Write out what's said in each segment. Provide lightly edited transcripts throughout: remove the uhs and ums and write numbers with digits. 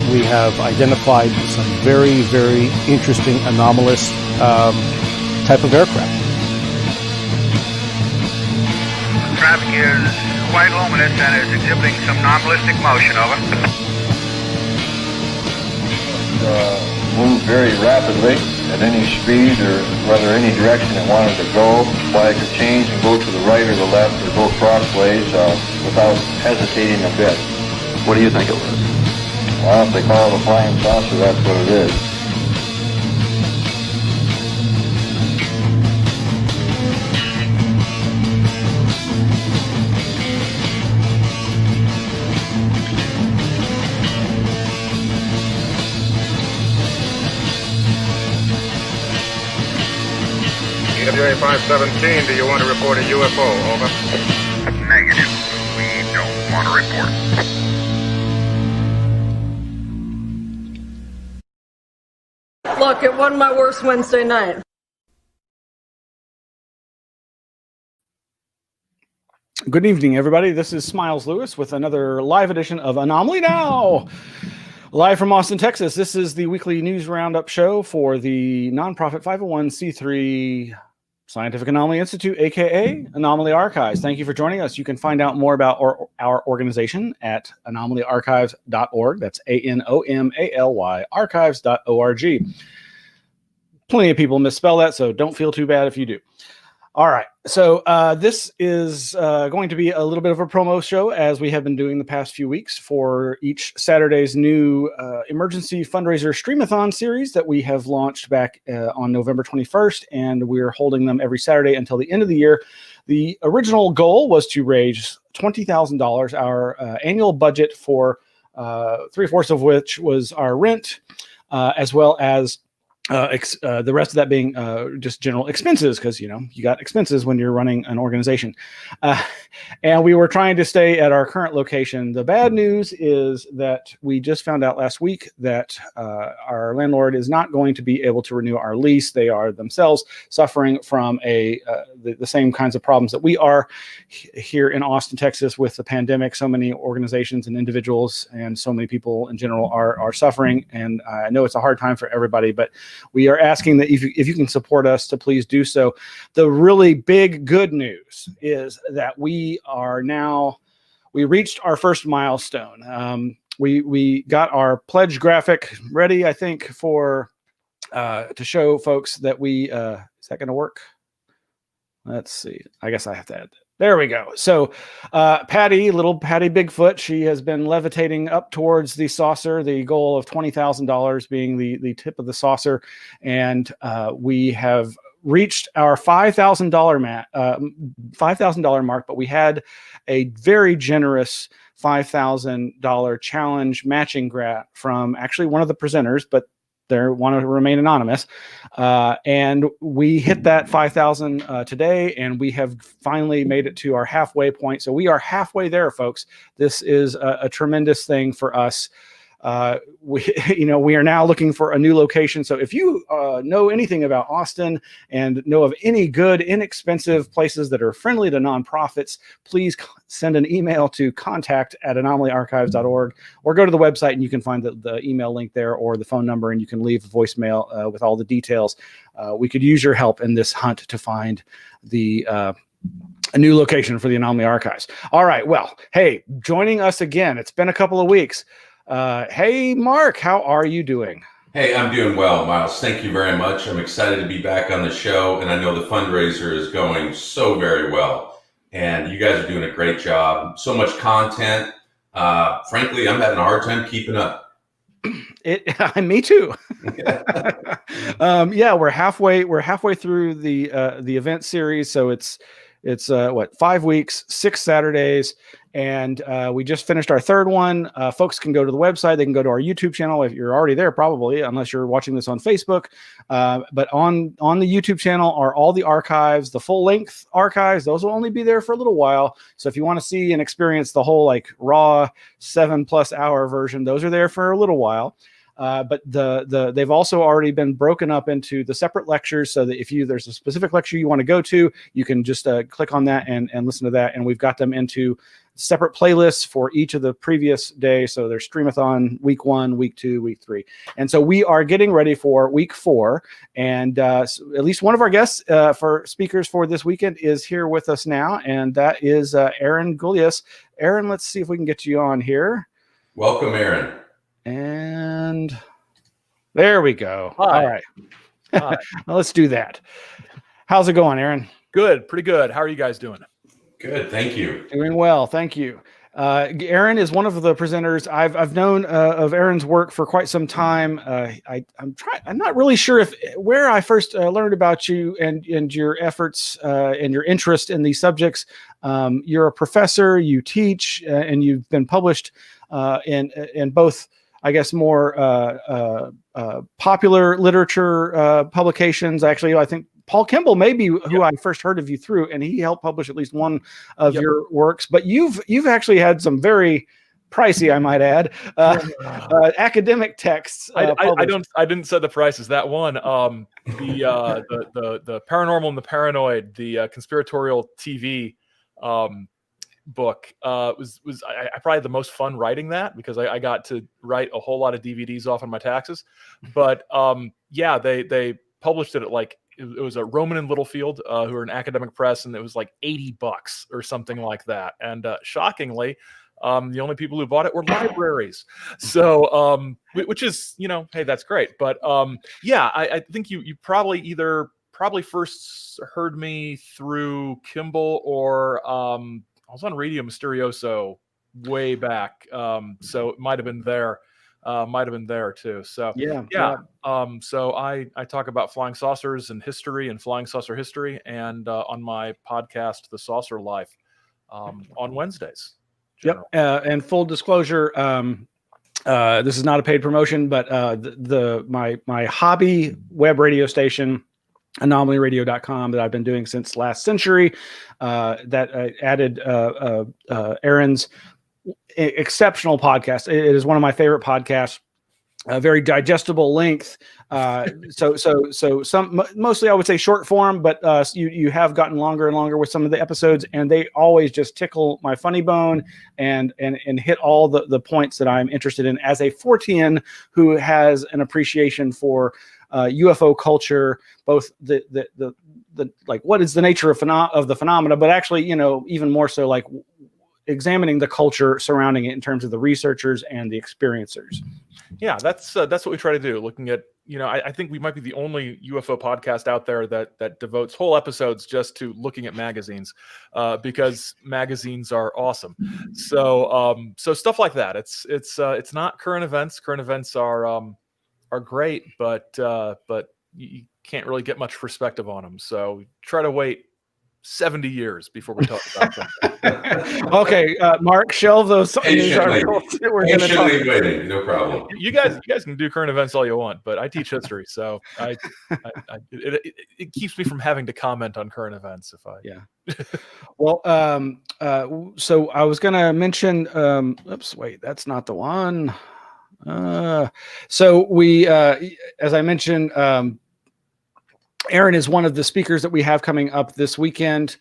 we have identified some very, very interesting anomalous type of aircraft. Traffic is quite luminous and is exhibiting some non-ballistic motion, over. Move very rapidly at any speed or whether any direction it wanted to go. Fly could change and go to the right or the left or go crossways without hesitating a bit. What do you think it was? Well, if they call it a flying saucer, that's what it is. EWA 517, do you want to report a UFO? Over. Negative. We don't want to report. Look, it wasn't my worst Wednesday night. Good evening, everybody. This is Smiles Lewis with another live edition of Anomaly-NOW. Live from Austin, Texas. This is the weekly news roundup show for the nonprofit 501c3 Scientific Anomaly Institute, aka Anomaly Archives. Thank you for joining us. You can find out more about our organization at anomalyarchives.org. That's ANOMALY archives.org. Plenty of people misspell that, so don't feel too bad if you do. All right, so this is going to be a little bit of a promo show, as we have been doing the past few weeks for each Saturday's new emergency fundraiser Streamathon series that we have launched back on November 21st, and we're holding them every Saturday until the end of the year. The original goal was to raise $20,000, our annual budget for 3/4 of which was our rent, as well as the rest of that being just general expenses, because, you know, you got expenses when you're running an organization. And we were trying to stay at our current location. The bad news is that we just found out last week that our landlord is not going to be able to renew our lease. They are themselves suffering from the same kinds of problems that we are here in Austin, Texas, with the pandemic. So many organizations and individuals and so many people in general are suffering. And I know it's a hard time for everybody, but we are asking that if you can support us, to please do so. The really big good news is that we reached our first milestone. We got our pledge graphic ready, I think, for to show folks that is that going to work? Let's see. I guess I have to add that. There we go. So little Patty Bigfoot, she has been levitating up towards the saucer, the goal of $20,000 being the tip of the saucer. And we have reached our $5,000 mark, but we had a very generous $5,000 challenge matching grant from actually one of the presenters, but they want to remain anonymous. And we hit that 5,000 today, and we have finally made it to our halfway point. So we are halfway there, folks. This is a tremendous thing for us. We are now looking for a new location. So if you know anything about Austin and know of any good, inexpensive places that are friendly to nonprofits, please send an email to contact@anomalyarchives.org, or go to the website and you can find the email link there, or the phone number, and you can leave a voicemail with all the details. We could use your help in this hunt to find a new location for the Anomaly Archives. All right. Well, hey, joining us again. It's been a couple of weeks. Hey, Mark, how are you doing? Hey, I'm doing well, Miles. Thank you very much. I'm excited to be back on the show, and I know the fundraiser is going so very well, and you guys are doing a great job. So much content. Frankly, I'm having a hard time keeping up. Me too. We're halfway through the event series, so it's 5 weeks, 6 Saturdays, and we just finished our third one. Folks can go to the website. They can go to our YouTube channel if you're already there, probably, unless you're watching this on Facebook. But on the YouTube channel are all the archives, the full length archives. Those will only be there for a little while. So if you want to see and experience the whole raw 7+ hour version, those are there for a little while. But they've also already been broken up into the separate lectures, so that if there's a specific lecture you want to go to, you can just click on that and listen to that. And we've got them into separate playlists for each of the previous days. So there's Streamathon week 1, week 2, week 3. And so we are getting ready for week 4. And so at least one of our guests for speakers for this weekend is here with us now. And that is Aaron Gulyas. Aaron, let's see if we can get you on here. Welcome, Aaron. And there we go. Hi. All right. Hi. Well, let's do that. How's it going, Aaron? Good, pretty good. How are you guys doing? Good, thank you. Doing well, thank you. Aaron is one of the presenters. I've known of Aaron's work for quite some time. I'm not really sure where I first learned about you and your efforts and your interest in these subjects. You're a professor, you teach, and you've been published in both, I guess, more popular literature publications. Actually, I think Paul Kimball may be who I first heard of you through, and he helped publish at least one of your works. But you've actually had some very pricey, I might add, academic texts. I didn't set the prices. That one, the Paranormal and the Paranoid, the conspiratorial TV book was I probably the most fun writing that, because I got to write a whole lot of DVDs off on my taxes. But they published it at it was a Roman and Littlefield, who are an academic press, and it was like $80 or something like that. And shockingly, the only people who bought it were libraries. So, which is, hey, that's great. But I think you probably first heard me through Kimball, or I was on Radio Mysterioso way back. So it might have been there. Too. So so I talk about flying saucers and history and flying saucer history, and on my podcast, The Saucer Life, on Wednesdays. Yep. And full disclosure, this is not a paid promotion, but my hobby web radio station, Anomaly-Radio.com, that I've been doing since last century, that added Aaron's exceptional podcast. It is one of my favorite podcasts. A very digestible length. So mostly I would say short form, but you have gotten longer and longer with some of the episodes, and they always just tickle my funny bone and hit all the points that I'm interested in as a Fortean who has an appreciation for UFO culture, both the like what is the nature of the phenomena, but actually, even more so like examining the culture surrounding it in terms of the researchers and the experiencers. Yeah, that's what we try to do. Looking at, I think we might be the only UFO podcast out there that devotes whole episodes just to looking at magazines, because magazines are awesome. So stuff like that. It's not current events. Current events are great, but you can't really get much perspective on them. So try to wait 70 years before we talk about them. Okay, Mark, shelve those news articles. Patiently waiting, no problem. You guys can do current events all you want, but I teach history, so it keeps me from having to comment on current events. Well, so I was going to mention. Oops, wait, that's not the one. So we, as I mentioned, Aaron is one of the speakers that we have coming up this weekend.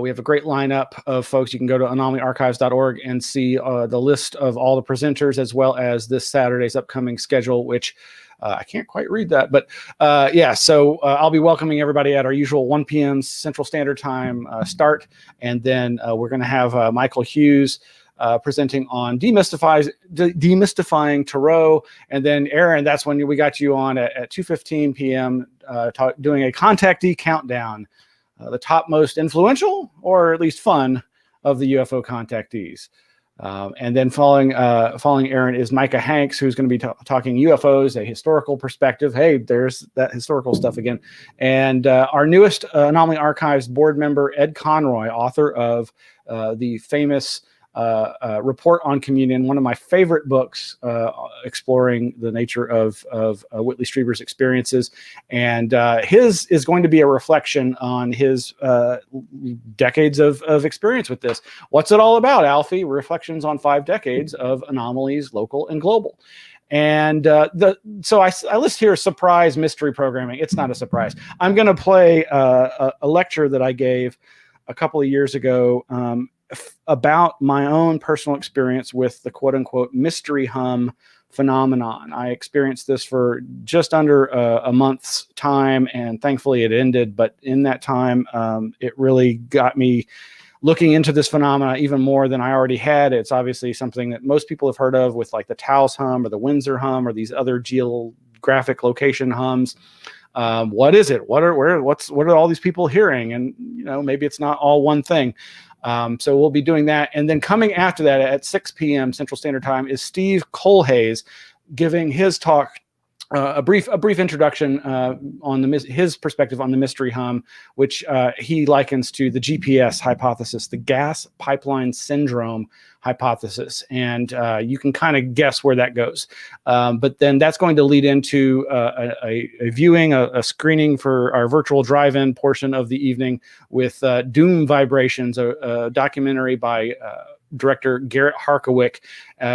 We have a great lineup of folks. You can go to anomalyarchives.org and see the list of all the presenters, as well as this Saturday's upcoming schedule, which I can't quite read that. But so I'll be welcoming everybody at our usual 1 p.m. Central Standard Time start. And then we're going to have Michael Hughes presenting on demystifying tarot. And then Aaron, that's when we got you on at 2:15 p.m. Doing a Contactee countdown, the top most influential or at least fun of the UFO contactees. And then following Aaron is Micah Hanks, who's going to be talking UFOs, a historical perspective. Hey, there's that historical stuff again. And our newest Anomaly Archives board member, Ed Conroy, author of the famous Report on Communion, one of my favorite books, exploring the nature of Whitley Strieber's experiences. And his is going to be a reflection on his decades of experience with this. What's it all about, Alfie? Reflections on 5 decades of anomalies, local and global. And so I list here surprise mystery programming. It's not a surprise. I'm going to play a lecture that I gave a couple of years ago about my own personal experience with the quote unquote mystery hum phenomenon. I experienced this for just under a month's time, and thankfully it ended. But in that time, it really got me looking into this phenomena even more than I already had. It's obviously something that most people have heard of, with like the Taos hum or the Windsor hum or these other geographic location hums. What is it? What are all these people hearing? And maybe it's not all one thing. So we'll be doing that. And then coming after that at 6 p.m. Central Standard Time is Steve Kohlhase giving his talk, a brief introduction on his perspective on the mystery hum, which he likens to the GPS hypothesis, the gas pipeline syndrome hypothesis. And you can kind of guess where that goes. But then that's going to lead into a viewing, a screening for our virtual drive-in portion of the evening with Doom Vibrations, a documentary by director Garret Harkawik,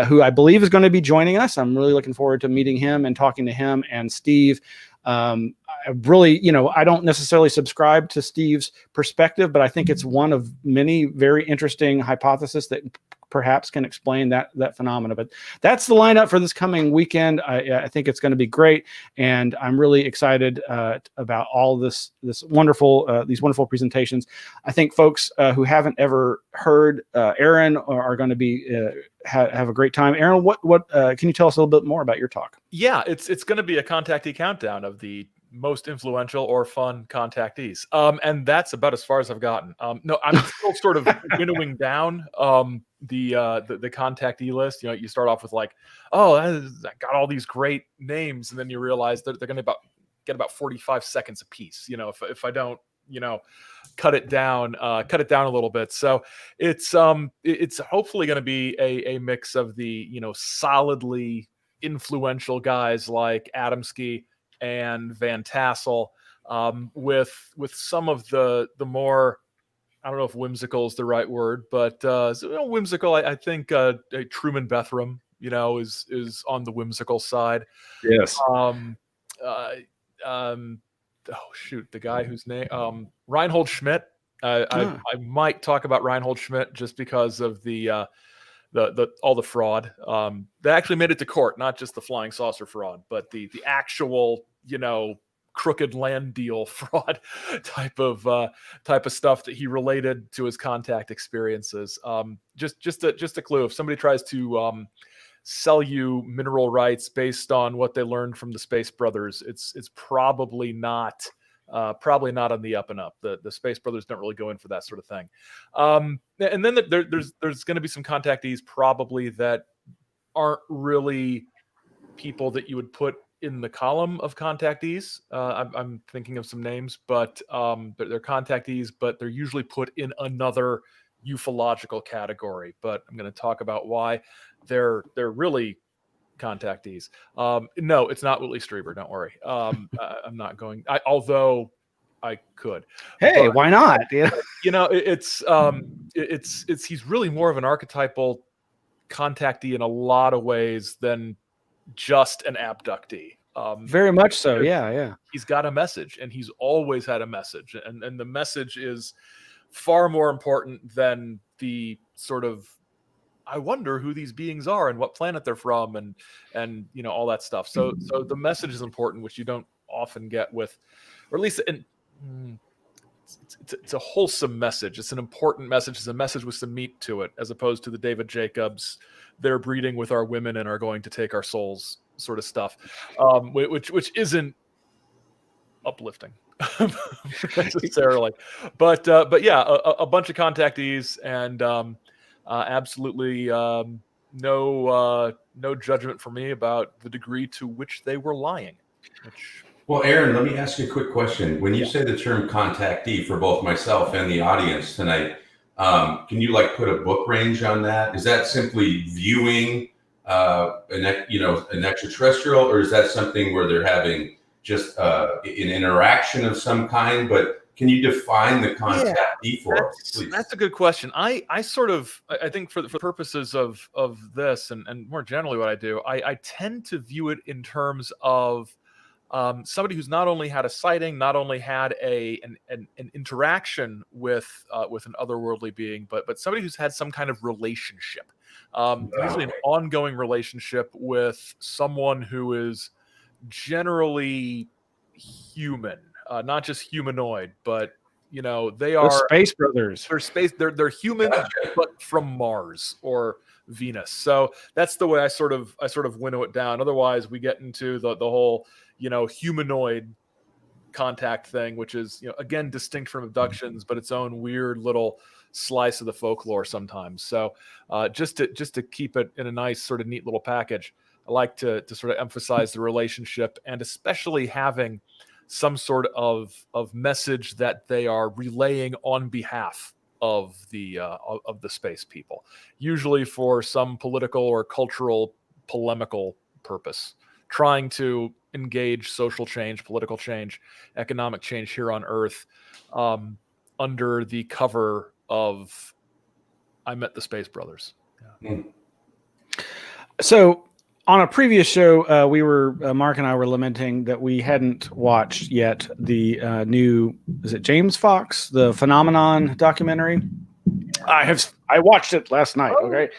who I believe is going to be joining us. I'm really looking forward to meeting him and talking to him and Steve. I really, I don't necessarily subscribe to Steve's perspective, but I think it's one of many very interesting hypotheses that perhaps can explain that phenomena. But that's the lineup for this coming weekend. I think it's going to be great, and I'm really excited about all this wonderful these wonderful presentations. I think folks who haven't ever heard Aaron are going to be have a great time. Aaron, what can you tell us a little bit more about your talk? Yeah, it's going to be a contactee countdown of the most influential or fun contactees. And that's about as far as I've gotten. No, I'm still sort of winnowing down the contactee list. You start off with like, oh, I got all these great names, and then you realize that they're going to get about 45 seconds a piece. If I don't, cut it down a little bit. So it's hopefully going to be a mix of the solidly influential guys like Adamski and Van Tassel, with some of the more, I don't know if whimsical is the right word, but whimsical. I think Truman Bethram, is on the whimsical side. Yes. The guy whose name Reinhold Schmidt. I might talk about Reinhold Schmidt just because of the all the fraud. They actually made it to court, not just the flying saucer fraud, but the actual crooked land deal fraud type of stuff that he related to his contact experiences. Just a clue. If somebody tries to sell you mineral rights based on what they learned from the Space Brothers, it's probably not on the up and up. The Space Brothers don't really go in for that sort of thing. And then there's going to be some contactees probably that aren't really people that you would put in the column of contactees. I'm thinking of some names, but they're contactees, but they're usually put in another ufological category. But I'm going to talk about why they're really contactees. No, it's not Whitley Strieber. Don't worry. I'm not going. Although I could. Hey, why not? It's he's really more of an archetypal contactee in a lot of ways than just an abductee. Very much so. Yeah. He's got a message, and he's always had a message, and the message is far more important than the sort of, I wonder who these beings are and what planet they're from, and all that stuff. So the message is important, which you don't often get with, or at least it's a wholesome message. It's an important message. It's a message with some meat to it, as opposed to the David Jacobs, they're breeding with our women and are going to take our souls sort of stuff, which isn't uplifting necessarily. But yeah, a bunch of contactees, and absolutely no judgment for me about the degree to which they were lying. Well, Aaron, let me ask you a quick question. When you say the term contactee, for both myself and the audience tonight, can you put a book range on that? Is that simply viewing an extraterrestrial, or is that something where they're having just an interaction of some kind, but can you define the contactee for us, please? That's a good question. I think for the purposes of this and more generally what I do, I tend to view it in terms of somebody who's not only had a sighting, not only had an interaction with an otherworldly being, but somebody who's had some kind of relationship, usually an ongoing relationship with someone who is generally human, not just humanoid, but they are Space Brothers. They're human, but from Mars or Venus. So that's the way I sort of winnow it down. Otherwise, we get into the whole humanoid contact thing, which is again distinct from abductions, but its own weird little slice of the folklore sometimes. So just to keep it in a nice sort of neat little package, I like to sort of emphasize the relationship, and especially having some sort of message that they are relaying on behalf of the space people, usually for some political or cultural polemical purpose, trying to engage social change, political change, economic change here on Earth, under the cover of I Met the Space Brothers. Yeah. So on a previous show, we were Mark and I were lamenting that we hadn't watched yet the new, is it James Fox, the Phenomenon documentary? I watched it last night. Okay.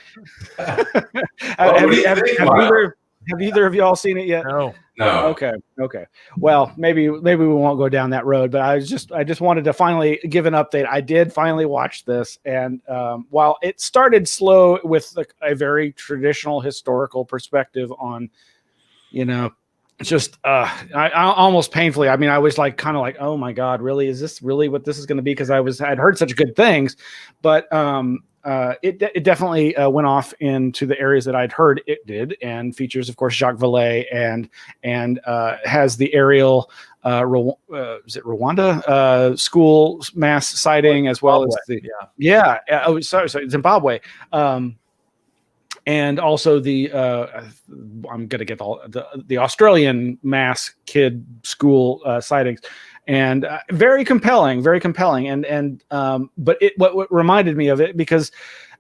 Have either of y'all seen it yet? No. Okay. Well, maybe we won't go down that road, but I just wanted to finally give an update. I did finally watch this, and while it started slow with a very traditional historical perspective on, just I almost painfully. I mean, I was kind of like, oh my God, really? Is this really what this is going to be? Because I'd heard such good things, but it definitely went off into the areas that I'd heard it did, and features, of course, Jacques Vallée and has the aerial is it Rwanda school mass sighting, as well as the Zimbabwe. And also the I'm gonna get the Australian mass kid school sightings, and very compelling, and but what reminded me of it, because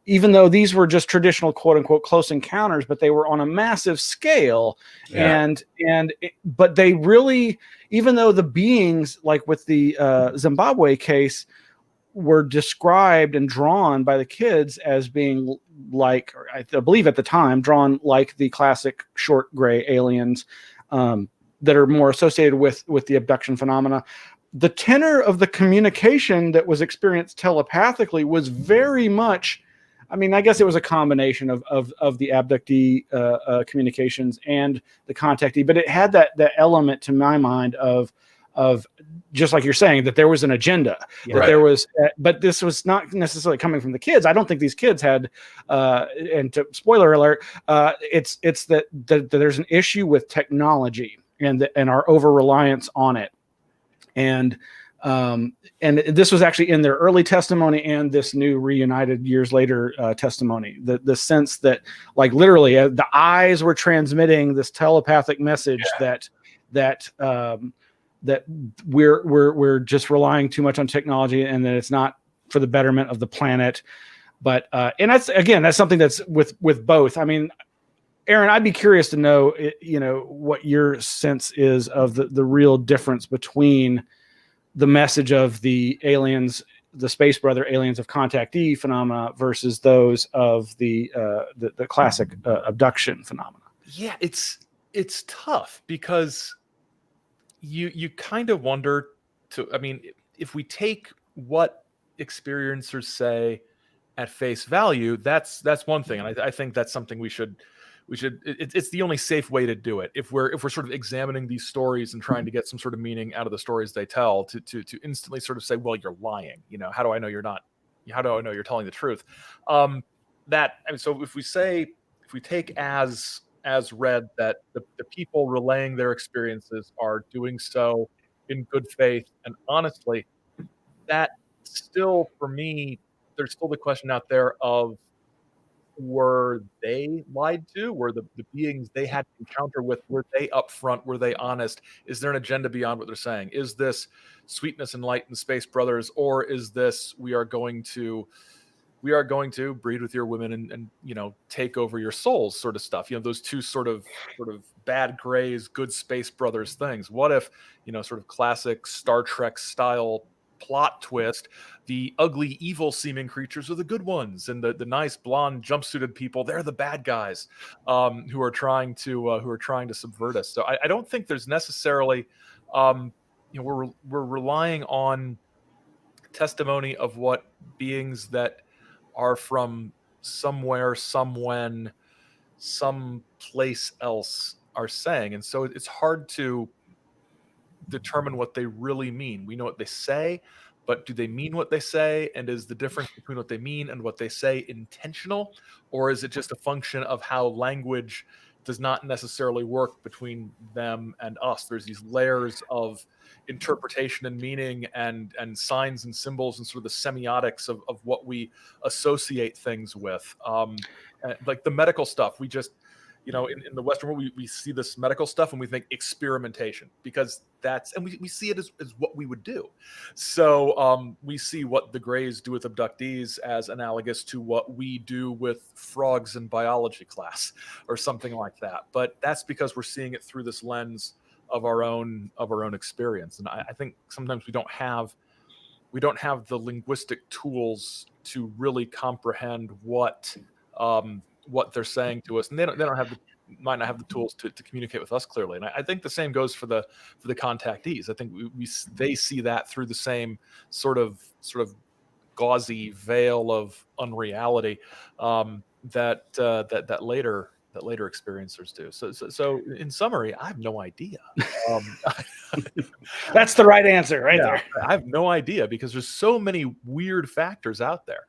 even though these were just traditional quote unquote close encounters, but they were on a massive scale, but they really, even though the beings, like with the Zimbabwe case, were described and drawn by the kids as being like, or I believe at the time, drawn like the classic short gray aliens that are more associated with the abduction phenomena. The tenor of the communication that was experienced telepathically was very much, I mean, I guess it was a combination of the abductee communications and the contactee, but it had that element, to my mind, of just like you're saying, that there was an agenda, that there was, but this was not necessarily coming from the kids. I don't think these kids had, and to spoiler alert, it's that there's an issue with technology and our over reliance on it, and this was actually in their early testimony and this new reunited years later testimony. The sense that, like, literally the eyes were transmitting this telepathic message that we're just relying too much on technology, and that it's not for the betterment of the planet. But and that's something that's with both. I mean, Aaron, I'd be curious to know, what your sense is of the real difference between the message of the aliens, the Space Brother aliens of Contactee phenomena, versus those of the classic abduction phenomena. Yeah, it's tough, because you kind of wonder if we take what experiencers say at face value, that's one thing, and I think that's something we should it's the only safe way to do it, if we're sort of examining these stories and trying to get some sort of meaning out of the stories they tell, to instantly sort of say, well, you're lying, how do I know you're not, how do I know you're telling the truth? So if we take as read that the people relaying their experiences are doing so in good faith and honestly, that still, for me, there's still the question out there of were they lied to? Were the beings they had to encounter with, were they upfront? Were they honest? Is there an agenda beyond what they're saying? Is this sweetness and light and space brothers, or is this we are going to breed with your women and take over your souls sort of stuff? Those two sort of bad grays, good space brothers things. What if, sort of classic Star Trek style plot twist, the ugly, evil seeming creatures are the good ones, and the nice blonde jumpsuited people, they're the bad guys, who are trying to subvert us. So I don't think there's necessarily, we're relying on testimony of what beings that are from somewhere, somewhen, someplace else are saying. And so it's hard to determine what they really mean. We know what they say, but do they mean what they say? And is the difference between what they mean and what they say intentional? Or is it just a function of how language does not necessarily work between them and us? There's these layers of interpretation and meaning and signs and symbols and sort of the semiotics of what we associate things with. Like the medical stuff, we just, in the Western world, we see this medical stuff and we think experimentation, because we see it as what we would do. So we see what the Greys do with abductees as analogous to what we do with frogs in biology class or something like that. But that's because we're seeing it through this lens of our own experience. And I think sometimes we don't have the linguistic tools to really comprehend what they're saying to us, and they might not have the tools to communicate with us clearly. And I think the same goes for the contactees. I think they see that through the same sort of gauzy veil of unreality that later experiencers do. So in summary, I have no idea. That's the right answer right there. I have no idea, because there's so many weird factors out there.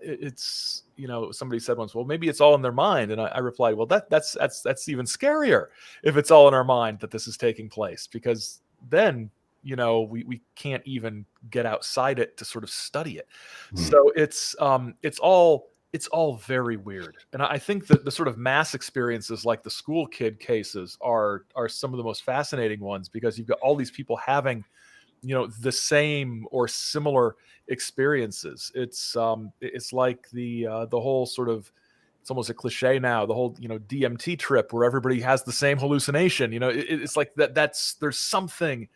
It's, somebody said once, well, maybe it's all in their mind. And I replied, well, that's even scarier if it's all in our mind that this is taking place, because then, we can't even get outside it to sort of study it. So it's all very weird. And I think that the sort of mass experiences, like the school kid cases, are some of the most fascinating ones, because you've got all these people having, the same or similar experiences. It's like the whole sort of, it's almost a cliche now, the whole, DMT trip where everybody has the same hallucination. It's like there's something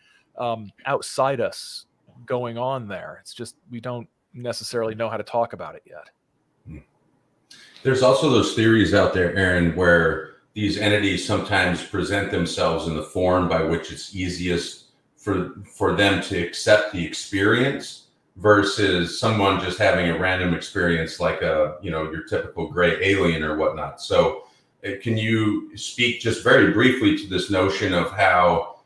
outside us going on there. It's just, we don't necessarily know how to talk about it yet. There's also those theories out there, Aaron, where these entities sometimes present themselves in the form by which it's easiest for them to accept the experience, versus someone just having a random experience like your typical gray alien or whatnot. So can you speak just very briefly to this notion of how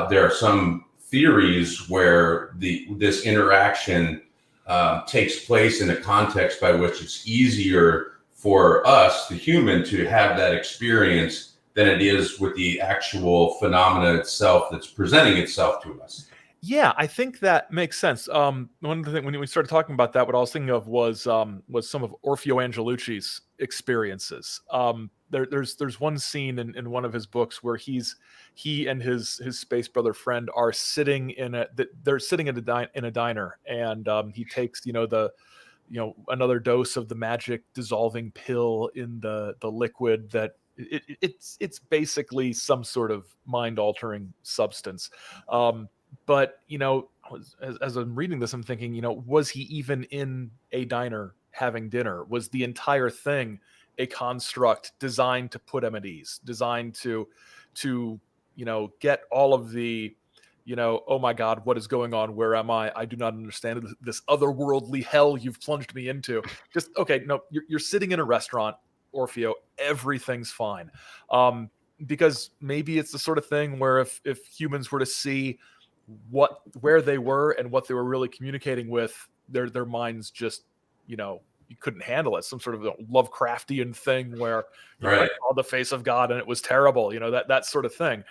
there are some theories where this interaction takes place in a context by which it's easier for us, the human, to have that experience than it is with the actual phenomena itself that's presenting itself to us? Yeah, I think that makes sense. One of the things, when we started talking about that, what I was thinking of was some of Orfeo Angelucci's experiences. There's one scene in one of his books where he and his space brother friend are sitting in a diner, and he takes another dose of the magic dissolving pill in the liquid that it's basically some sort of mind altering substance. But as I'm reading this, I'm thinking, was he even in a diner having dinner? Was the entire thing a construct designed to put him at ease, designed to get all of the, oh my God, what is going on? Where am I? I do not understand this otherworldly hell you've plunged me into. Just, okay, no, you're sitting in a restaurant, Orfeo, everything's fine. Because maybe it's the sort of thing where if humans were to see where they were and what they were really communicating with, their minds just, you couldn't handle it. Some sort of Lovecraftian thing where I saw the face of God and it was terrible, that sort of thing.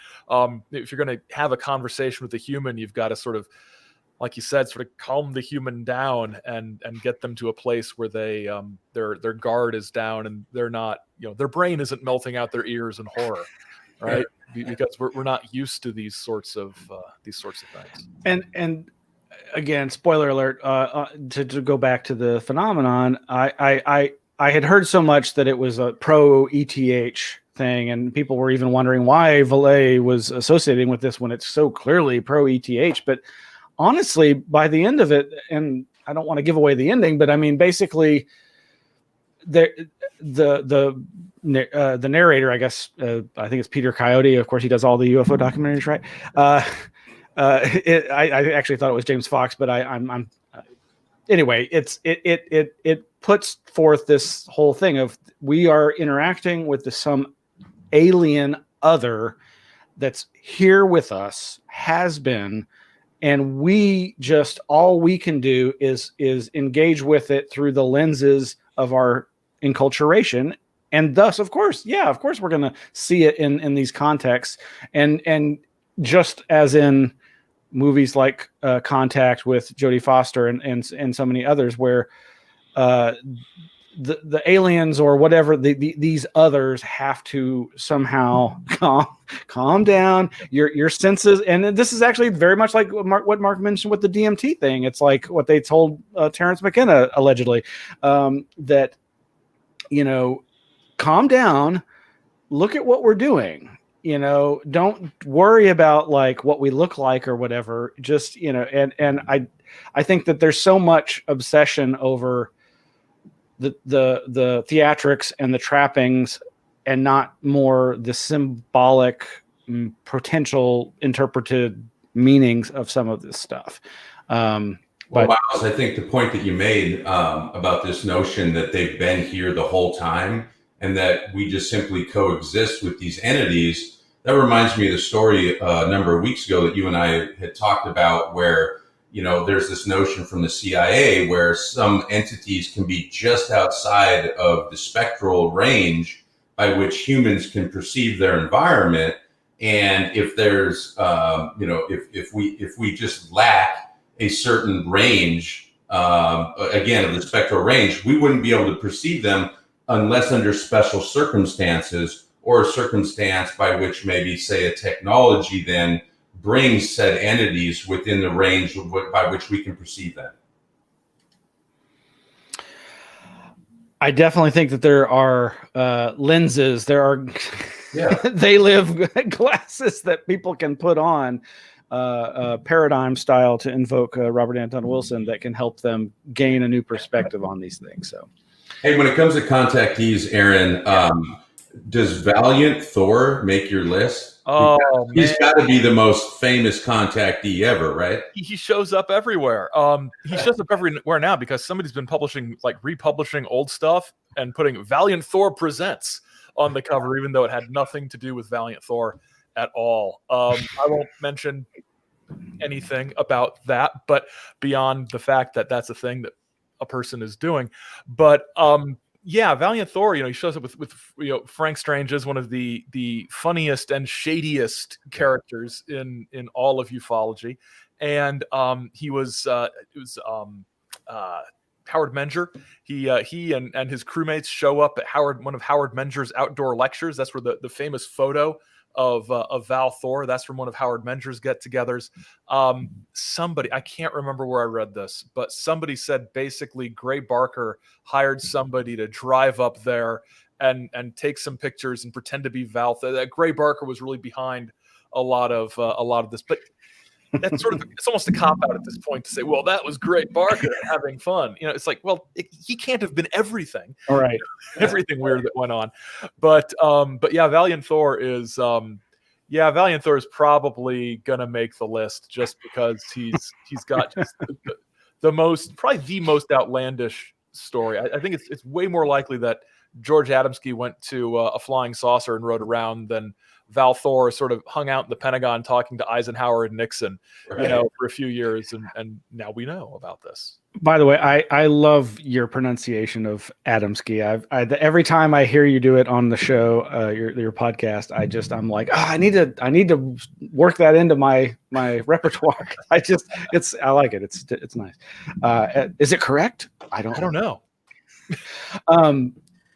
If you're going to have a conversation with a human, you've got to sort of like you said, sort of calm the human down and get them to a place where they their guard is down and they're not, their brain isn't melting out their ears in horror, right? Because we're not used to these sorts of things. And again, spoiler alert. To go back to the phenomenon, I had heard so much that it was a pro ETH thing, and people were even wondering why Valet was associating with this when it's so clearly pro ETH. But honestly, by the end of it, and I don't want to give away the ending, but I mean, basically, the narrator, I guess, I think it's Peter Coyote. Of course, he does all the UFO documentaries, right? I actually thought it was James Fox, but I'm anyway. It puts forth this whole thing of we are interacting with some alien other that's here with us, has been, and we just, all we can do is engage with it through the lenses of our enculturation. And thus, of course, we're going to see it in these contexts. And just as in movies like Contact with Jodie Foster and so many others, where the aliens or whatever, these others have to somehow calm down your senses. And this is actually very much like what Mark mentioned with the DMT thing. It's like what they told Terrence McKenna, allegedly, that, calm down, look at what we're doing. Don't worry about like what we look like or whatever. Just, and I think that there's so much obsession over the theatrics and the trappings, and not more the symbolic potential interpreted meanings of some of this stuff. Well, Miles, I think the point that you made about this notion that they've been here the whole time and that we just simply coexist with these entities, that reminds me of the story a number of weeks ago that you and I had talked about, where there's this notion from the CIA where some entities can be just outside of the spectral range by which humans can perceive their environment. And if there's, if we just lack a certain range, again, of the spectral range, we wouldn't be able to perceive them unless under special circumstances, or a circumstance by which maybe, say, a technology then brings said entities within the range by which we can perceive them. I definitely think that there are lenses. There are, they live glasses that people can put on, paradigm style, to invoke Robert Anton Wilson, that can help them gain a new perspective on these things. So, hey, when it comes to contactees, Aaron, does Valiant Thor make your list? Oh, he's got to be the most famous contactee ever, right? He shows up everywhere. He shows up everywhere now because somebody's been republishing old stuff and putting Valiant Thor Presents on the cover, even though it had nothing to do with Valiant Thor at all. I won't mention anything about that, but beyond the fact that that's a thing that a person is doing. But Valiant Thor, he shows up with Frank Strange as one of the funniest and shadiest characters in all of ufology, and it was Howard Menger. He and his crewmates show up at one of Howard Menger's outdoor lectures. That's where the famous photo of Val Thor, that's from one of Howard Menger's get-togethers. Somebody, I can't remember where I read this, but somebody said basically Gray Barker hired somebody to drive up there and take some pictures and pretend to be Val. That Gray Barker was really behind a lot of this, but that's it's almost a cop out at this point to say, well, that was Gray Barker having fun. It's like, well, he can't have been everything. All right. Everything weird that went on. But yeah, Valiant Thor is probably gonna make the list just because he's got just the most outlandish story. I think it's way more likely that George Adamski went to a flying saucer and rode around, then Val Thor sort of hung out in the Pentagon talking to Eisenhower and Nixon, Right. for a few years, and now we know about this. By the way, I love your pronunciation of Adamski. Every time I hear you do it on the show, your podcast, I'm like, I need to work that into my repertoire. I like it. It's nice. Is it correct? I don't know.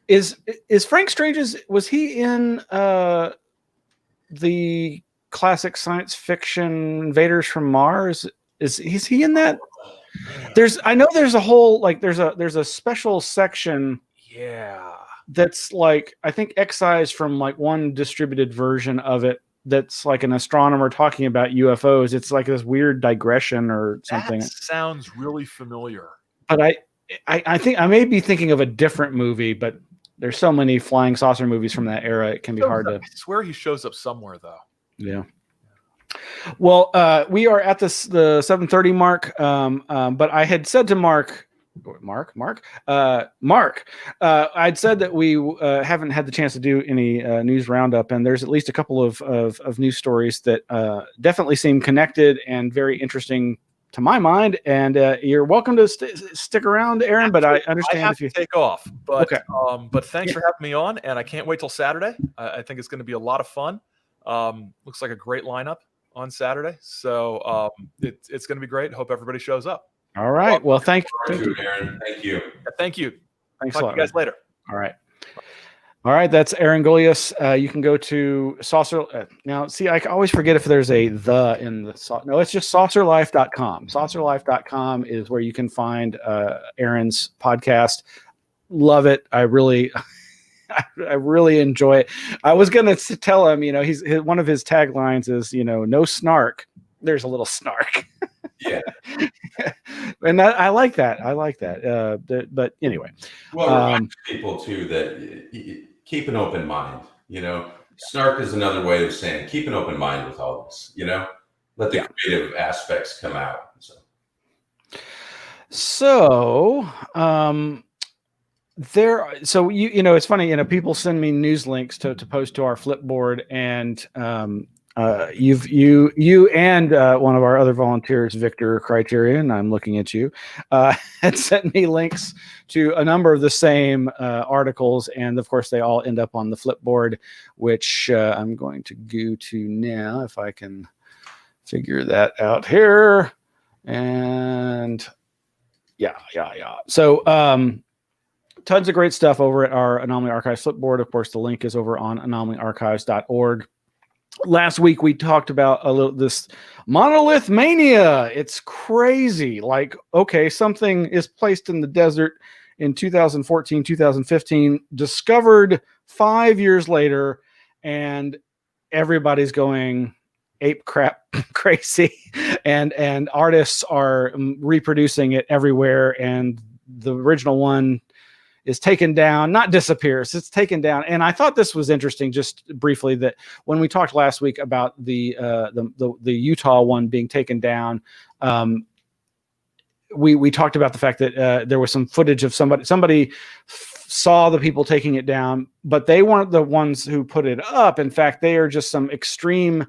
Is Frank Strange's, was he in the classic science fiction Invaders from Mars? Is he in that? I know there's a whole, like, there's a special section that's like, I think, excised from like one distributed version of it that's like an astronomer talking about UFOs. It's like this weird digression or something. That sounds really familiar. But I think I may be thinking of a different movie, but there's so many flying saucer movies from that era, it can be hard to. I swear he shows up somewhere, though. Yeah. Well, we are at the 7:30 mark, but I had said to Mark, I'd said that we haven't had the chance to do any news roundup, and there's at least a couple of news stories that definitely seem connected and very interesting to my mind. And you're welcome to stick around, Aaron. But I understand I have if you to take off. But okay. But thanks for having me on, and I can't wait till Saturday. I think it's going to be a lot of fun. Looks like a great lineup on Saturday, so it's going to be great. Hope everybody shows up. All right. Well, thank you, Aaron. Thank you. Thank you. Thanks Talk a lot. to you guys later. All right. All right. That's Aaron Gulyas. You can go to Saucer. Now, see, I always forget if there's a "the" in the. No, it's just saucerlife.com. Saucerlife.com is where you can find Aaron's podcast. Love it. I really enjoy it. I was going to tell him, he's one of his taglines is, no snark. There's a little snark. Yeah. And I like that. But anyway. Well, people too that keep an open mind, snark is another way of saying keep an open mind with all this, let the creative aspects come out. So it's funny, people send me news links to post to our Flipboard, and you and one of our other volunteers, Victor Criterion, I'm looking at you, had sent me links to a number of the same articles, and of course they all end up on the Flipboard, which I'm going to go to now if I can figure that out here. And yeah. So tons of great stuff over at our Anomaly Archives Flipboard. Of course, the link is over on anomalyarchives.org. Last week, we talked about this monolith mania. It's crazy. Like, okay, something is placed in the desert in 2014, 2015, discovered 5 years later, and everybody's going ape crap crazy. And artists are reproducing it everywhere. And the original one is taken down, not disappears, it's taken down. And I thought this was interesting, just briefly, that when we talked last week about the Utah one being taken down, we talked about the fact that there was some footage of somebody saw the people taking it down, but they weren't the ones who put it up. In fact, they are just some extreme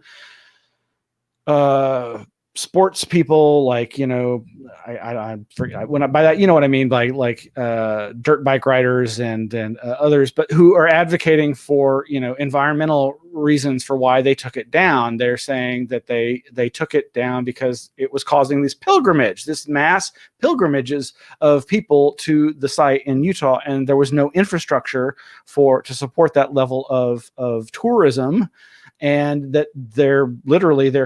sports people, like, I forget when by that, what I mean, like dirt bike riders and others, but who are advocating for, environmental reasons for why they took it down. They're saying that they took it down because it was causing this mass pilgrimages of people to the site in Utah, and there was no infrastructure to support that level of tourism, and that their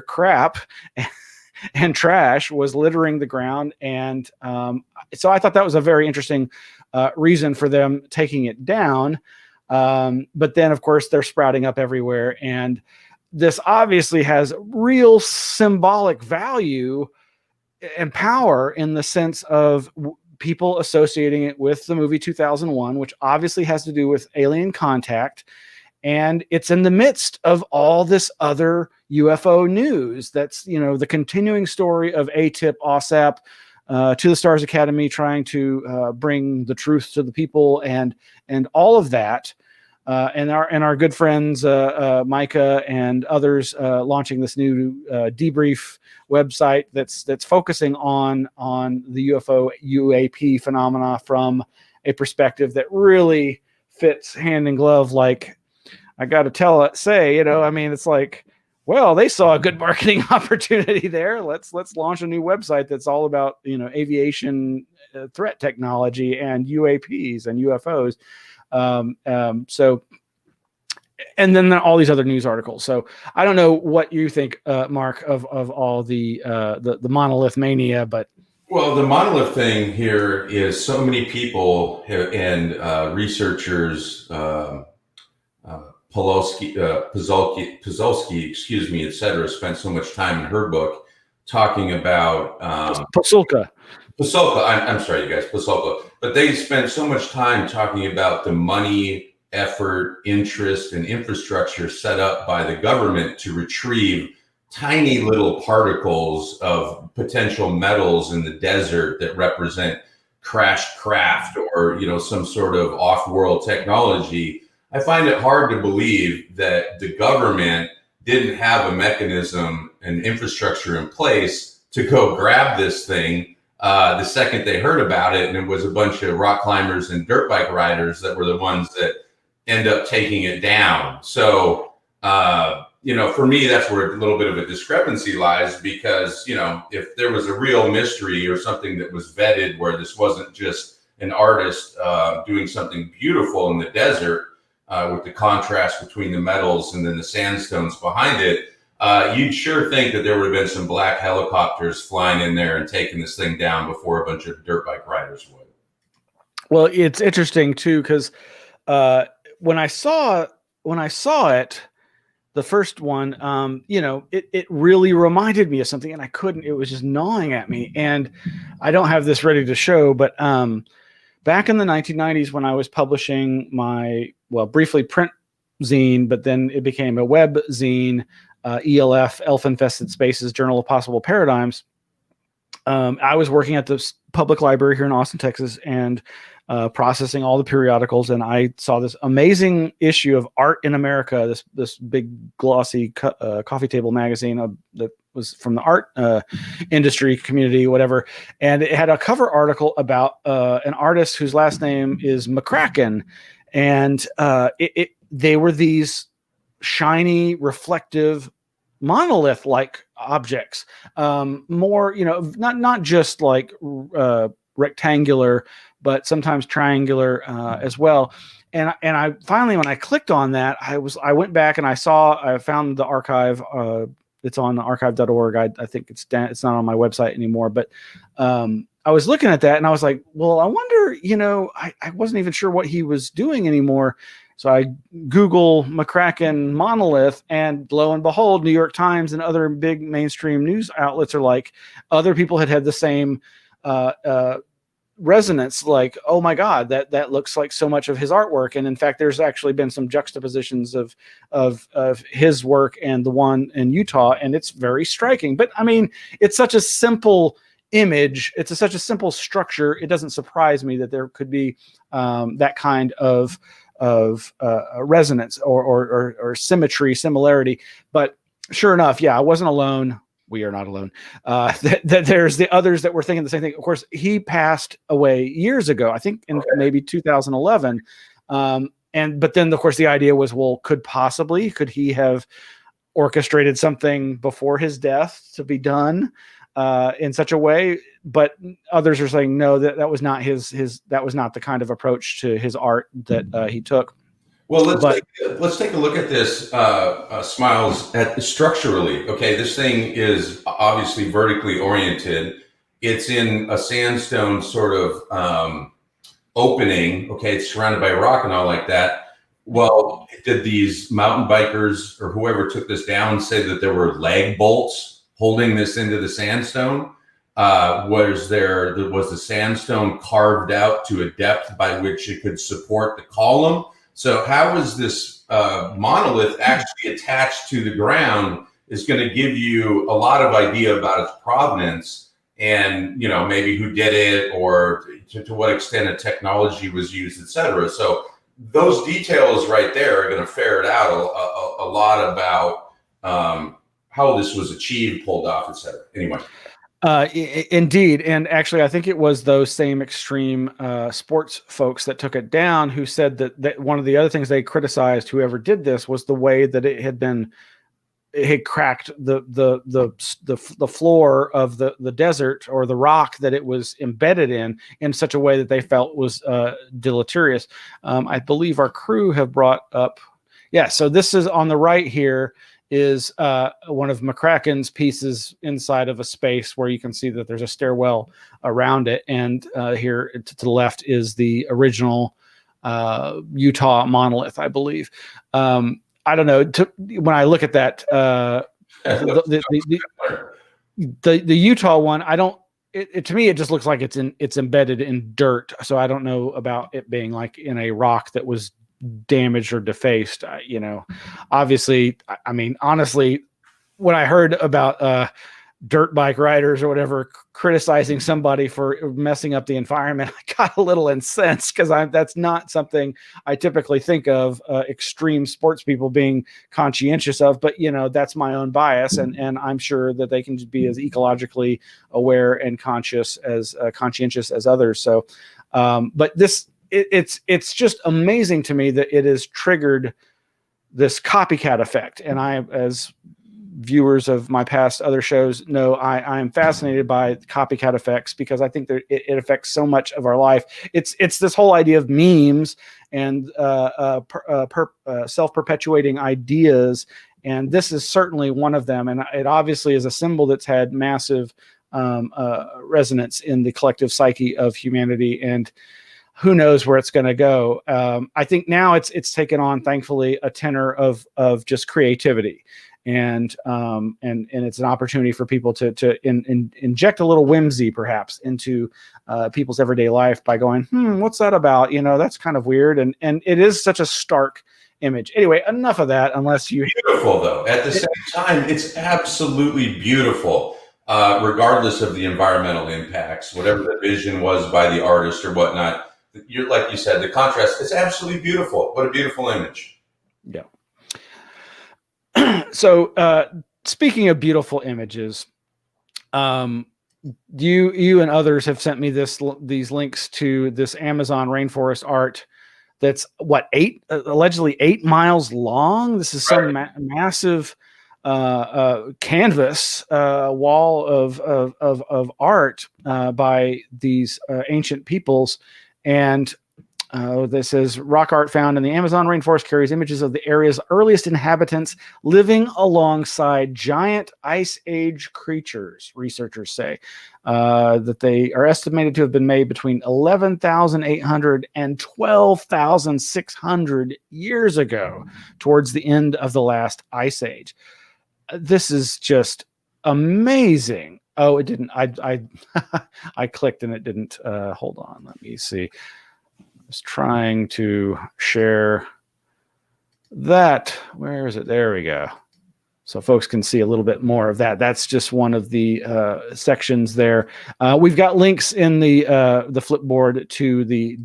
crap and trash was littering the ground. And so I thought that was a very interesting reason for them taking it down. But then, of course, they're sprouting up everywhere. And this obviously has real symbolic value and power in the sense of people associating it with the movie 2001, which obviously has to do with alien contact. And it's in the midst of all this other UFO news. That's, the continuing story of ATIP, OSAP, to the Stars Academy, trying to bring the truth to the people, and all of that. And our good friends Micah and others launching this new debrief website that's focusing on the UFO UAP phenomena from a perspective that really fits hand in glove. Like, I got to say, it's like, well, they saw a good marketing opportunity there. Let's launch a new website that's all about aviation threat technology and UAPs and UFOs. So, and then all these other news articles. So I don't know what you think, Mark, of all the monolith mania, but. Well, the monolith thing here is so many people and researchers, Pazolski, et cetera, spent so much time in her book talking about Pasulka. I'm sorry, you guys, Pasulka. But they spent so much time talking about the money, effort, interest, and infrastructure set up by the government to retrieve tiny little particles of potential metals in the desert that represent crashed craft or some sort of off-world technology. I find it hard to believe that the government didn't have a mechanism and infrastructure in place to go grab this thing the second they heard about it, and it was a bunch of rock climbers and dirt bike riders that were the ones that end up taking it down. So for me, that's where a little bit of a discrepancy lies, because if there was a real mystery or something that was vetted, where this wasn't just an artist doing something beautiful in the desert with the contrast between the metals and then the sandstones behind it, you'd sure think that there would have been some black helicopters flying in there and taking this thing down before a bunch of dirt bike riders would. Well, it's interesting too, because when I saw it, the first one, it really reminded me of something, and I couldn't. It was just gnawing at me, and I don't have this ready to show, but back in the 1990s, when I was publishing my briefly print zine, but then it became a web zine, ELF, Elf Infested Spaces, Journal of Possible Paradigms. I was working at the public library here in Austin, Texas, and processing all the periodicals, and I saw this amazing issue of Art in America, this big glossy coffee table magazine that was from the art industry community, whatever, and it had a cover article about an artist whose last name is McCracken, and they were these shiny, reflective, monolith-like objects, more, not just like rectangular, but sometimes triangular as well. And I finally, when I clicked on that, I went back and I found the archive. It's on archive.org. I think it's not on my website anymore, but I was looking at that and I was like, well, I wonder, I wasn't even sure what he was doing anymore. So I Google McCracken monolith, and lo and behold, New York Times and other big mainstream news outlets are like, other people had the same resonance, like, oh my God, that looks like so much of his artwork. And in fact, there's actually been some juxtapositions of his work and the one in Utah, and it's very striking. But I mean, it's such a simple image, it's such a simple structure, it doesn't surprise me that there could be that kind of resonance or similarity. But sure enough, I wasn't alone. We are not alone. That there's the others that were thinking the same thing. Of course, he passed away years ago, I think in maybe 2011. But then of course the idea was, well, could he have orchestrated something before his death to be done in such a way? But others are saying no, that was not that was not the kind of approach to his art that he took. Well, let's take a look at this, Smiles, structurally. Okay, this thing is obviously vertically oriented. It's in a sandstone sort of opening. Okay, it's surrounded by rock and all like that. Well, did these mountain bikers or whoever took this down say that there were lag bolts holding this into the sandstone? Was the sandstone carved out to a depth by which it could support the column? So how is this monolith actually attached to the ground is going to give you a lot of idea about its provenance and maybe who did it, or to what extent a technology was used, etc. So those details right there are going to ferret out a lot about how this was achieved, pulled off, etc. Anyway. Indeed. And actually, I think it was those same extreme sports folks that took it down who said that one of the other things they criticized whoever did this was the way that it had cracked the floor of the desert, or the rock that it was embedded in such a way that they felt was deleterious. I believe our crew have brought up. Yeah. So this is on the right here is one of McCracken's pieces inside of a space where you can see that there's a stairwell around it. And here to the left is the original Utah monolith, I believe. I don't know. When I look at that, the Utah one, I don't. To me, it just looks like it's embedded in dirt. So I don't know about it being like in a rock that was damaged or defaced. Obviously, I mean, honestly, when I heard about dirt bike riders or whatever criticizing somebody for messing up the environment, I got a little incensed, because that's not something I typically think of extreme sports people being conscientious of. But that's my own bias, and I'm sure that they can be as ecologically aware and conscientious as others. So, but this. It's just amazing to me that it has triggered this copycat effect. And I, as viewers of my past other shows know, I am fascinated by copycat effects, because I think that it affects so much of our life. It's this whole idea of memes and self-perpetuating ideas. And this is certainly one of them. And it obviously is a symbol that's had massive resonance in the collective psyche of humanity. And who knows where it's going to go. I think now it's taken on, thankfully, a tenor of just creativity, and it's an opportunity for people to inject a little whimsy, perhaps, into people's everyday life by going, what's that about? That's kind of weird, and it is such a stark image. Anyway, enough of that. Unless you beautiful though. At the same time, it's absolutely beautiful. Regardless of the environmental impacts, whatever the vision was by the artist or whatnot. Like you said, the contrast is absolutely beautiful. What a beautiful image. Yeah. So speaking of beautiful images, you and others have sent me these links to this Amazon rainforest art that's allegedly 8 miles long. This is some massive canvas wall of art by these ancient peoples. And this says rock art found in the Amazon rainforest carries images of the area's earliest inhabitants living alongside giant ice age creatures. Researchers say that they are estimated to have been made between 11,800 and 12,600 years ago, towards the end of the last ice age. This is just amazing. Oh, it didn't. I clicked and it didn't. Hold on. Let me see. I was trying to share that. Where is it? There we go. So folks can see a little bit more of that. That's just one of the sections there. We've got links in the Flipboard to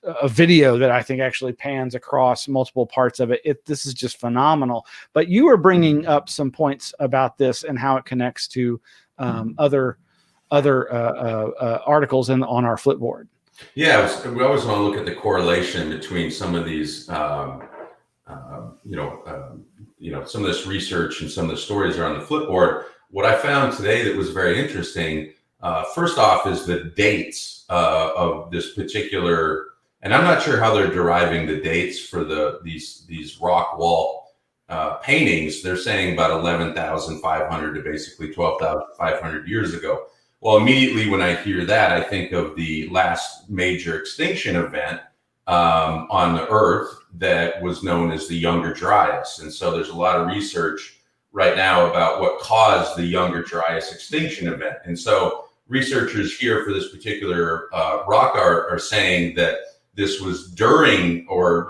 a video that I think actually pans across multiple parts of it. This is just phenomenal. But you were bringing up some points about this and how it connects to other articles on our Flipboard. Yeah, we always want to look at the correlation between some of these, some of this research and some of the stories are on the Flipboard. What I found today that was very interesting, first off, is the dates of this particular, and I'm not sure how they're deriving the dates for these rock wall paintings. They're saying about 11,500 to basically 12,500 years ago. Well, immediately when I hear that, I think of the last major extinction event on the Earth that was known as the Younger Dryas. And so there's a lot of research right now about what caused the Younger Dryas extinction event. And so researchers here for this particular rock art are saying that this was during or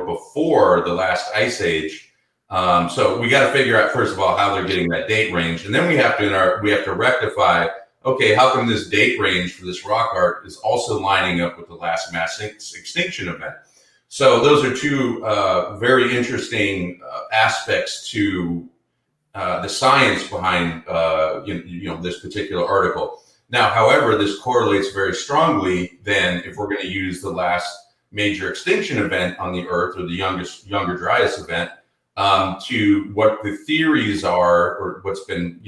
before the last ice age, So we got to figure out, first of all, how they're getting that date range. And then we have to rectify, okay, how come this date range for this rock art is also lining up with the last mass extinction event? So those are two very interesting aspects to the science behind this particular article. Now, however, this correlates very strongly then if we're going to use the last major extinction event on the Earth, or the younger dryas event, to what the theories are, or what's been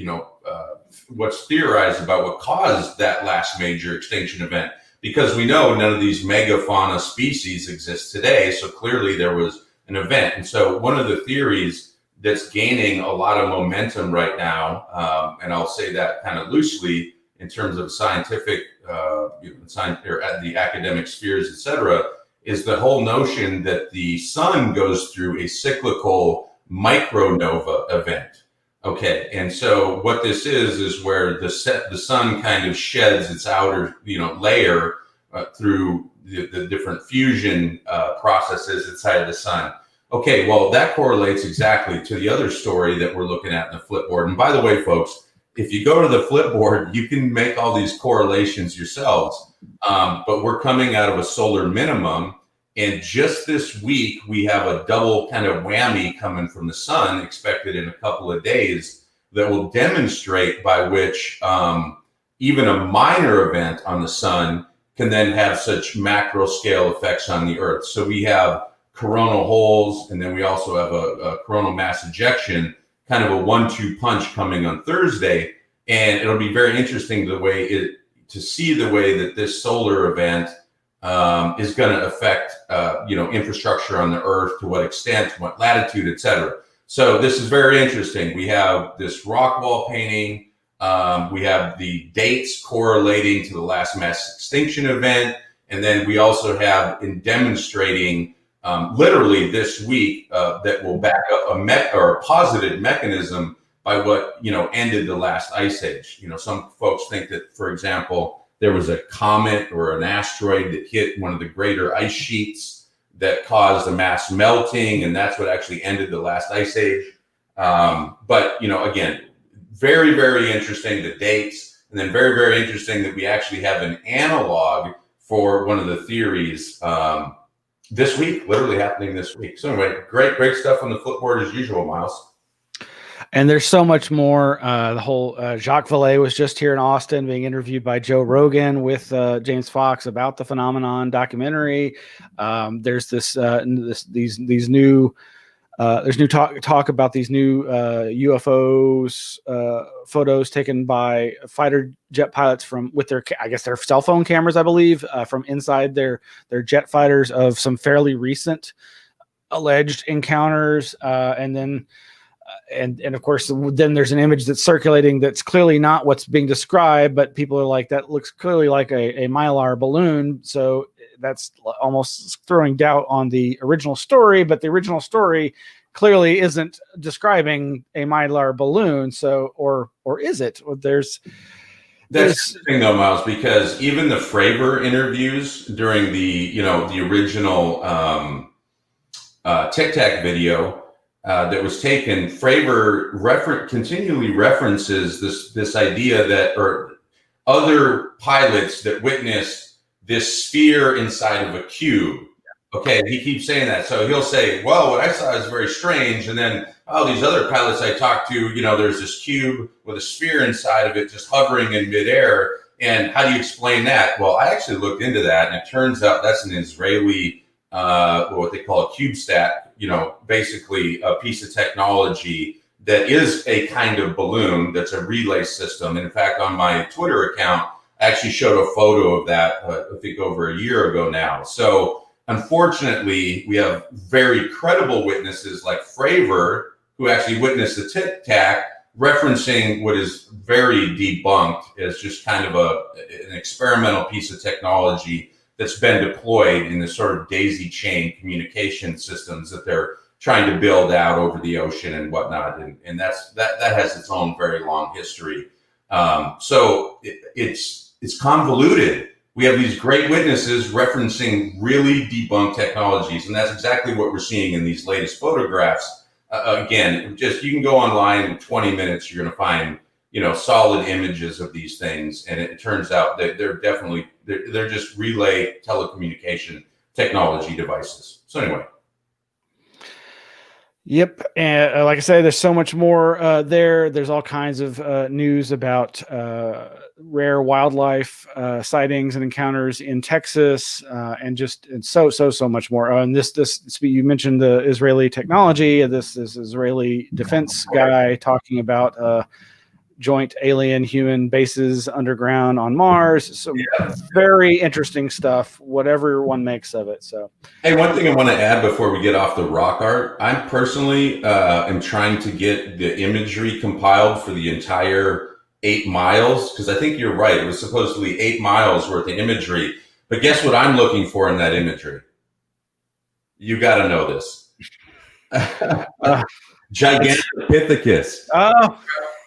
what's theorized about what caused that last major extinction event. Because we know none of these megafauna species exist today, so clearly there was an event. And so one of the theories that's gaining a lot of momentum right now, and I'll say that kind of loosely in terms of scientific, or at the academic spheres, etc., is the whole notion that the sun goes through a cyclical micronova event. Okay, and so what this is where the sun kind of sheds its outer, layer through the different fusion processes inside of the sun. Okay, well, that correlates exactly to the other story that we're looking at in the Flipboard. And by the way, folks, if you go to the Flipboard, you can make all these correlations yourselves. But we're coming out of a solar minimum. And just this week, we have a double kind of whammy coming from the sun expected in a couple of days that will demonstrate by which even a minor event on the sun can then have such macro scale effects on the Earth. So we have coronal holes, and then we also have a coronal mass ejection, kind of a 1-2 punch coming on Thursday. And it'll be very interesting to see the way that this solar event is going to affect, infrastructure on the Earth, to what extent, to what latitude, etc. So this is very interesting. We have this rock wall painting. We have the dates correlating to the last mass extinction event. And then we also have in demonstrating literally this week that will back up a positive mechanism by what, ended the last ice age. Some folks think that, for example, there was a comet or an asteroid that hit one of the greater ice sheets that caused a mass melting, and that's what actually ended the last ice age. But, again, very, very interesting, the dates, and then very, very interesting that we actually have an analog for one of the theories this week, literally happening this week. So anyway, great stuff on the Flipboard as usual, Miles. And there's so much more. The whole Jacques Vallée was just here in Austin being interviewed by Joe Rogan with James Fox about the Phenomenon documentary. There's these new talk about these new UFOs photos taken by fighter jet pilots with their cell phone cameras, I believe, from inside their jet fighters of some fairly recent alleged encounters, and then. And of course, then there's an image that's circulating that's clearly not what's being described, but people are like, that looks clearly like a mylar balloon. So that's almost throwing doubt on the original story, but the original story clearly isn't describing a mylar balloon. So, or is it? That's interesting though, Miles, because even the Fravor interviews during the original Tic Tac video, that was taken, Fravor continually references this idea that, or other pilots that witnessed this sphere inside of a cube. Okay, he keeps saying that. So he'll say, well, what I saw is very strange. And then, these other pilots I talked to, there's this cube with a sphere inside of it just hovering in midair. And how do you explain that? Well, I actually looked into that, and it turns out that's an Israeli, what they call a CubeSat, basically a piece of technology that is a kind of balloon that's a relay system. And in fact, on my Twitter account, I actually showed a photo of that, I think over a year ago now. So unfortunately, we have very credible witnesses like Fravor, who actually witnessed the Tic Tac, referencing what is very debunked as just kind of an experimental piece of technology that's been deployed in this sort of daisy chain communication systems that they're trying to build out over the ocean and whatnot. And that has its own very long history. So it's convoluted. We have these great witnesses referencing really debunked technologies. And that's exactly what we're seeing in these latest photographs again, just you can go online in 20 minutes. You're going to find solid images of these things, and it turns out that they're just relay telecommunication technology devices. So anyway. Yep, and like I say, there's so much more there. There's all kinds of news about rare wildlife sightings and encounters in Texas, and so much more. And this you mentioned the Israeli technology. This Israeli defense guy talking about joint alien human bases underground on Mars. So very interesting stuff, whatever one makes of it. So, hey, one thing I want to add before we get off the rock art, I'm personally am trying to get the imagery compiled for the entire 8 miles, because I think you're right. It was supposedly 8 miles worth of imagery. But guess what I'm looking for in that imagery? You got to know this. Gigantopithecus. Oh.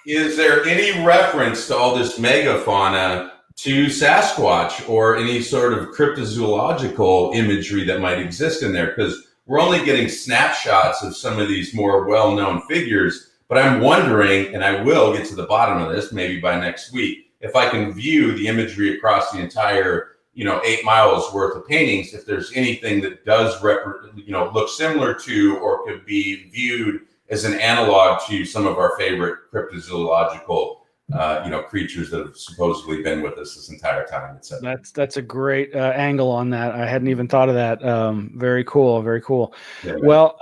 Is there any reference to all this megafauna to Sasquatch or any sort of cryptozoological imagery that might exist in there? Because we're only getting snapshots of some of these more well-known figures, but I'm wondering, and I will get to the bottom of this maybe by next week, if I can view the imagery across the entire 8 miles worth of paintings, if there's anything that does look similar to or could be viewed as an analog to some of our favorite cryptozoological, creatures that have supposedly been with us this entire time. That's a great angle on that. I hadn't even thought of that. Very cool. Very cool. Yeah, well,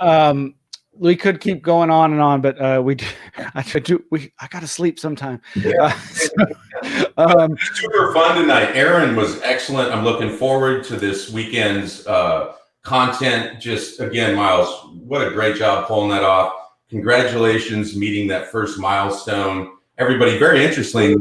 we could keep going on and on, but I got to sleep sometime. Yeah. Super fun tonight. Aaron was excellent. I'm looking forward to this weekend's content. Just again, Miles, what a great job pulling that off. Congratulations, meeting that first milestone. Everybody, very interesting.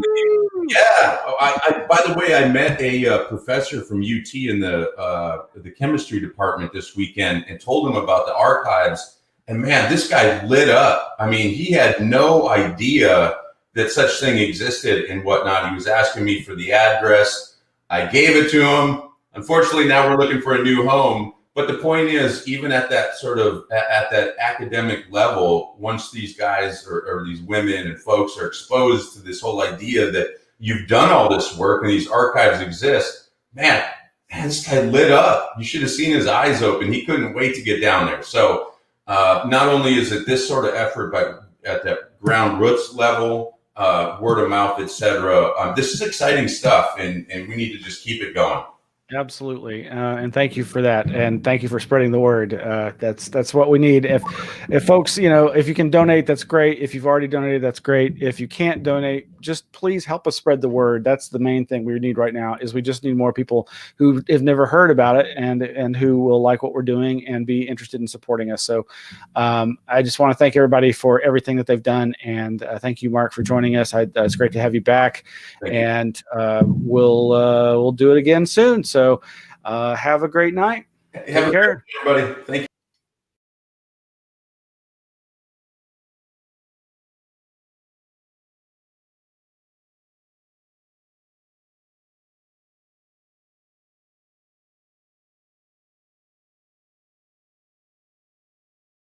Yeah. I by the way, I met a professor from UT in the chemistry department this weekend and told him about the archives. And man, this guy lit up. I mean, he had no idea that such thing existed and whatnot. He was asking me for the address. I gave it to him. Unfortunately, now we're looking for a new home. But the point is, even at that at that academic level, once these guys or these women and folks are exposed to this whole idea that you've done all this work and these archives exist, man, this guy lit up. You should have seen his eyes open. He couldn't wait to get down there. So not only is it this sort of effort, but at that ground roots level, word of mouth, etc. This is exciting stuff, and we need to just keep it going. Absolutely, and thank you for that, and thank you for spreading the word. That's what we need. If folks, if you can donate, that's great. If you've already donated, that's great. If you can't donate, just please help us spread the word. That's the main thing we need right now. Is we just need more people who have never heard about it and who will like what we're doing and be interested in supporting us. So, I just want to thank everybody for everything that they've done, and thank you, Mark, for joining us. It's great to have you back, and we'll do it again soon. So have a great night. Have a great night, everybody. Thank you.